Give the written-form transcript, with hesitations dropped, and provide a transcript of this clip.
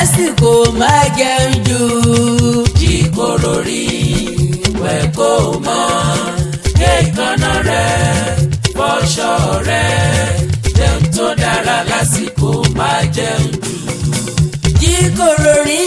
lásìkò má jẹun jù. Jíkòrò rí wẹ̀ kó mọ́ èékánná rẹ̀ fọṣọ rẹ̀ jẹun tó dára lásìkò má jẹun jù. Jíkòrò rí